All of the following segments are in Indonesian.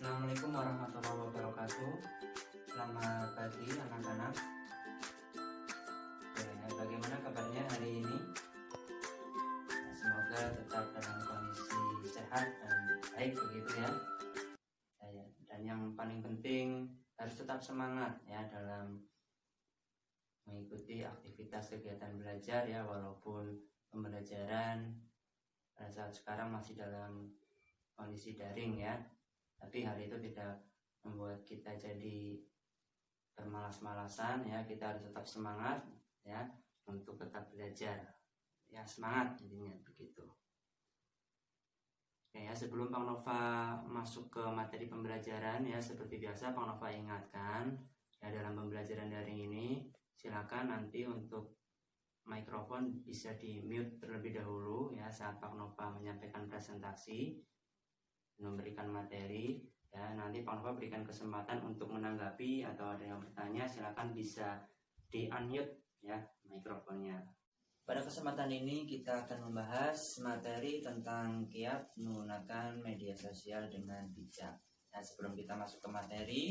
Assalamualaikum warahmatullahi wabarakatuh. Selamat pagi anak-anak. Bagaimana kabarnya hari ini? Semoga tetap dalam kondisi sehat dan baik begitu ya. Dan yang paling penting harus tetap semangat ya dalam mengikuti aktivitas kegiatan belajar ya, walaupun pembelajaran pada saat sekarang masih dalam kondisi daring ya. Tapi hal itu tidak membuat kita jadi bermalas-malasan ya. Kita harus tetap semangat ya untuk tetap belajar ya, semangat intinya begitu. Oke ya, sebelum Bang Nova masuk ke materi pembelajaran ya, seperti biasa Bang Nova ingatkan ya, dalam pembelajaran daring ini silakan nanti untuk mikrofon bisa di mute terlebih dahulu ya saat Bang Nova menyampaikan presentasi, memberikan materi ya. Nanti Pak Nova berikan kesempatan untuk menanggapi atau ada yang bertanya, silakan bisa di unmute ya mikrofonnya. Pada kesempatan ini kita akan membahas materi tentang kiat menggunakan media sosial dengan bijak. Nah, sebelum kita masuk ke materi,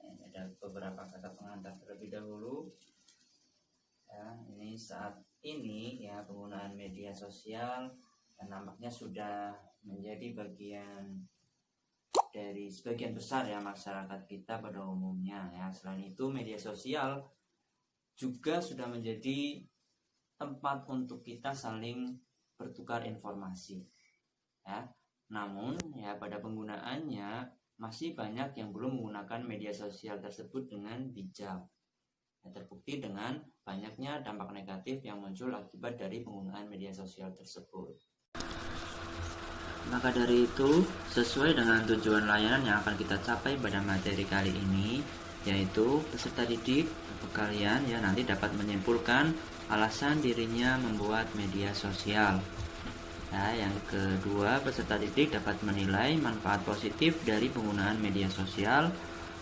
ada beberapa kata pengantar terlebih dahulu ya. Ini saat ini ya, penggunaan media sosial dan nampaknya sudah menjadi bagian dari sebagian besar ya masyarakat kita pada umumnya ya. Selain itu, media sosial juga sudah menjadi tempat untuk kita saling bertukar informasi ya. Namun ya, pada penggunaannya masih banyak yang belum menggunakan media sosial tersebut dengan bijak. Terbukti dengan banyaknya dampak negatif yang muncul akibat dari penggunaan media sosial tersebut. Maka dari itu, sesuai dengan tujuan layanan yang akan kita capai pada materi kali ini, yaitu peserta didik atau kalian ya nanti dapat menyimpulkan alasan dirinya membuat media sosial. Nah, yang kedua, peserta didik dapat menilai manfaat positif dari penggunaan media sosial.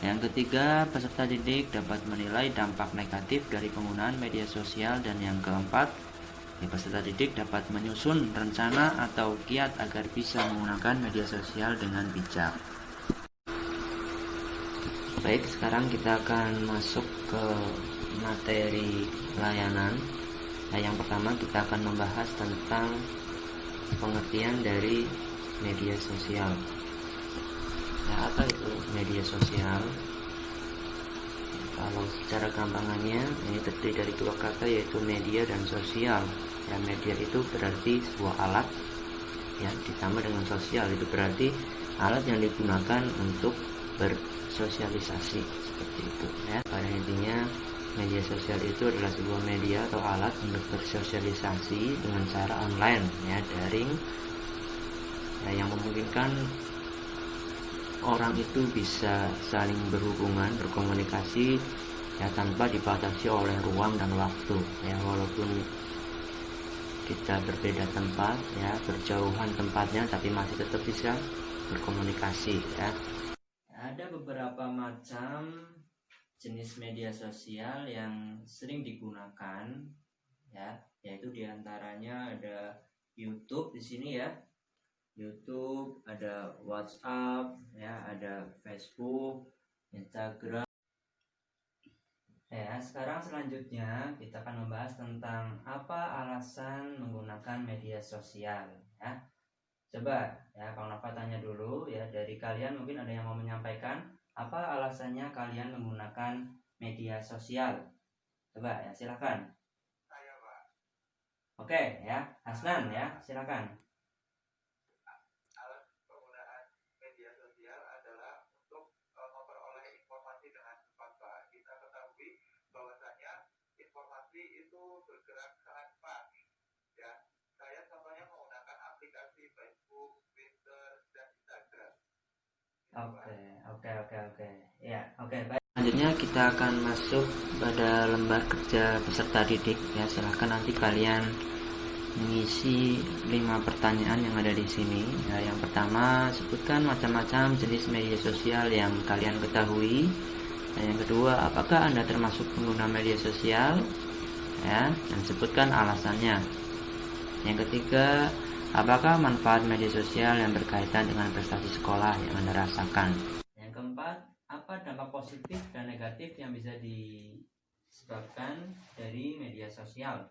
Yang ketiga, peserta didik dapat menilai dampak negatif dari penggunaan media sosial. Dan yang keempat, peserta didik dapat menyusun rencana atau kiat agar bisa menggunakan media sosial dengan bijak. Baik, sekarang kita akan masuk ke materi layanan. Nah, yang pertama kita akan membahas tentang pengertian dari media sosial. Nah, apa itu media sosial? Kalau secara gampangannya ini terdiri dari dua kata, yaitu media dan sosial. Ya, media itu berarti sebuah alat ya, ditambah dengan sosial itu berarti alat yang digunakan untuk bersosialisasi, seperti itu ya. Pada intinya media sosial itu adalah sebuah media atau alat untuk bersosialisasi dengan cara online ya, daring ya, yang memungkinkan orang itu bisa saling berhubungan, berkomunikasi ya, tanpa dibatasi oleh ruang dan waktu ya. Walaupun kita berbeda tempat ya, berjauhan tempatnya, tapi masih tetap bisa berkomunikasi ya. Ada beberapa macam jenis media sosial yang sering digunakan ya, yaitu diantaranya ada YouTube di sini ya. YouTube, ada WhatsApp ya, ada Facebook, Instagram. Ya, sekarang selanjutnya kita akan membahas tentang apa alasan menggunakan media sosial ya. Coba ya, Bang Nova tanya dulu ya, dari kalian mungkin ada yang mau menyampaikan apa alasannya kalian menggunakan media sosial. Coba ya, silakan. Saya, Pak. Oke ya, Hasnan ya, silakan. Alat penggunaan media sosial adalah untuk memperoleh informasi dengan cepat, Pak. Kita ketahui bahwasanya informasi itu bergerak sangat cepat. Ya, saya contohnya menggunakan aplikasi Facebook, Twitter, dan Instagram. Oke. Ya, oke, baik. Selanjutnya kita akan masuk pada lembar kerja peserta didik ya. Silahkan nanti kalian mengisi 5 pertanyaan yang ada di sini. Ya, yang pertama, sebutkan macam-macam jenis media sosial yang kalian ketahui. Dan yang kedua, apakah Anda termasuk pengguna media sosial? Ya, dan sebutkan alasannya. Yang ketiga, Apakah manfaat media sosial yang berkaitan dengan prestasi sekolah yang Anda rasakan? Yang keempat, apa dampak positif dan negatif yang bisa disebabkan dari media sosial?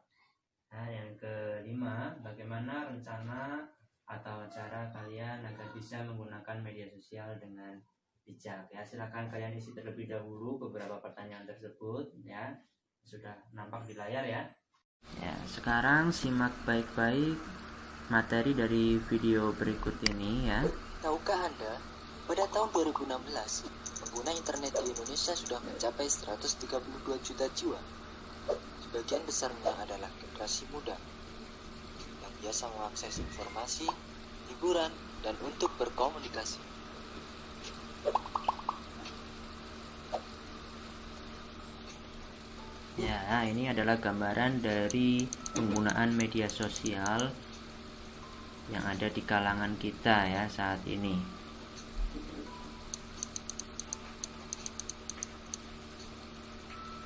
Nah, yang kelima, bagaimana rencana atau cara kalian agar bisa menggunakan media sosial dengan bijak? Ya, silakan kalian isi terlebih dahulu beberapa pertanyaan tersebut, ya. Sudah nampak di layar ya. Ya, sekarang simak baik-baik materi dari video berikut ini ya. Tahukah Anda, pada tahun 2016, pengguna internet di Indonesia sudah mencapai 132 juta jiwa. Sebagian besarnya adalah generasi muda yang biasa mengakses informasi, hiburan, dan untuk berkomunikasi. Ya, ini adalah gambaran dari penggunaan media sosial yang ada di kalangan kita ya saat ini.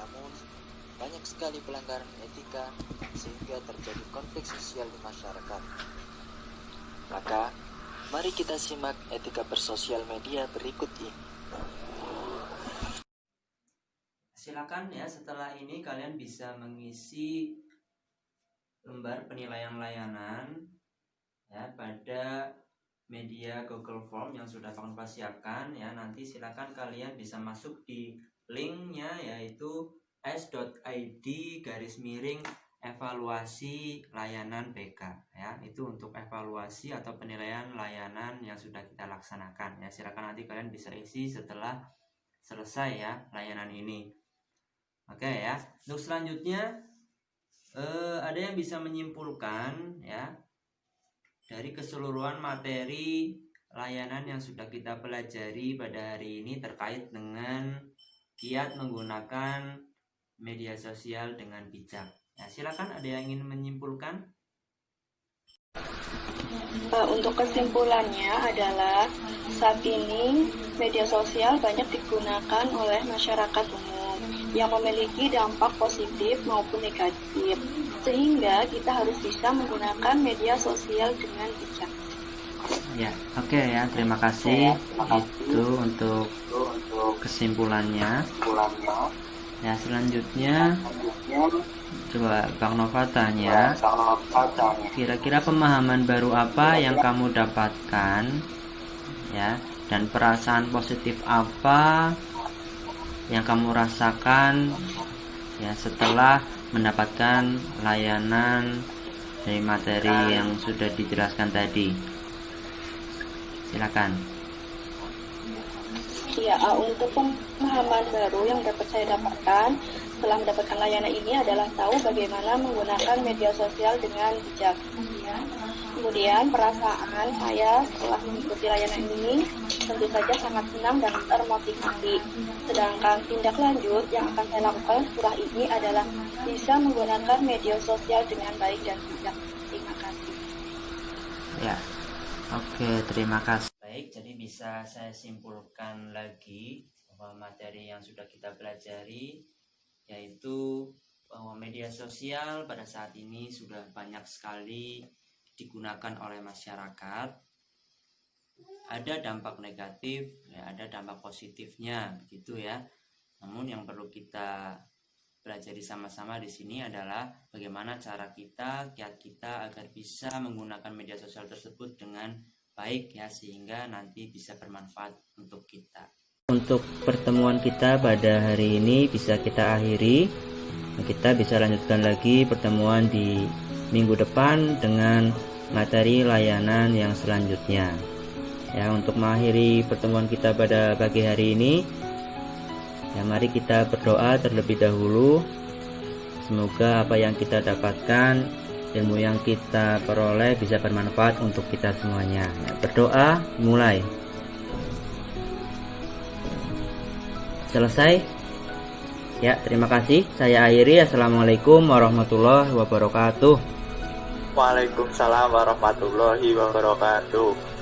Namun, banyak sekali pelanggaran etika sehingga terjadi konflik sosial di masyarakat. Maka, mari kita simak etika bersosial media berikut ini. Silakan ya, setelah ini kalian bisa mengisi lembar penilaian layanan ya pada media Google Form yang sudah Paknova siapkan ya. Nanti silakan kalian bisa masuk di linknya, yaitu s.id/evaluasi layanan BK ya. Itu untuk evaluasi atau penilaian layanan yang sudah kita laksanakan ya. Silakan nanti kalian bisa isi setelah selesai ya layanan ini. Oke ya, untuk selanjutnya ada yang bisa menyimpulkan ya dari keseluruhan materi layanan yang sudah kita pelajari pada hari ini terkait dengan kiat menggunakan media sosial dengan bijak. Ya, silakan, ada yang ingin menyimpulkan? Untuk kesimpulannya adalah saat ini media sosial banyak digunakan oleh masyarakat umum yang memiliki dampak positif maupun negatif, sehingga kita harus bisa menggunakan media sosial dengan bijak. Ya, oke ya, terima kasih. Itu untuk kesimpulannya. Ya, selanjutnya coba Paknova tanya, kira-kira pemahaman baru apa yang kamu dapatkan ya, dan perasaan positif apa yang kamu rasakan ya setelah mendapatkan layanan dari materi yang sudah dijelaskan tadi? Silakan. Ya, untuk pemahaman baru yang dapat saya dapatkan setelah mendapatkan layanan ini adalah tahu bagaimana menggunakan media sosial dengan bijak. Kemudian perasaan saya setelah mengikuti layanan ini tentu saja sangat senang dan termotivasi. Sedangkan tindak lanjut yang akan saya lakukan setelah ini adalah bisa menggunakan media sosial dengan baik dan bijak. Terima kasih. Ya, oke, terima kasih. Baik, jadi bisa saya simpulkan lagi bahwa materi yang sudah kita pelajari yaitu bahwa media sosial pada saat ini sudah banyak sekali digunakan oleh masyarakat. Ada dampak negatif, ya, ada dampak positifnya, begitu ya. Namun yang perlu kita pelajari sama-sama di sini adalah bagaimana cara kita, kiat kita agar bisa menggunakan media sosial tersebut dengan baik ya, sehingga nanti bisa bermanfaat untuk kita. Untuk pertemuan kita pada hari ini bisa kita akhiri. Kita bisa lanjutkan lagi pertemuan di minggu depan dengan materi layanan yang selanjutnya. Ya, untuk mengakhiri pertemuan kita pada pagi hari ini, ya mari kita berdoa terlebih dahulu. Semoga apa yang kita dapatkan, ilmu yang kita peroleh bisa bermanfaat untuk kita semuanya. Ya, berdoa, mulai. Selesai? Ya, terima kasih. Saya akhiri. Assalamualaikum warahmatullahi wabarakatuh. Waalaikumsalam warahmatullahi wabarakatuh.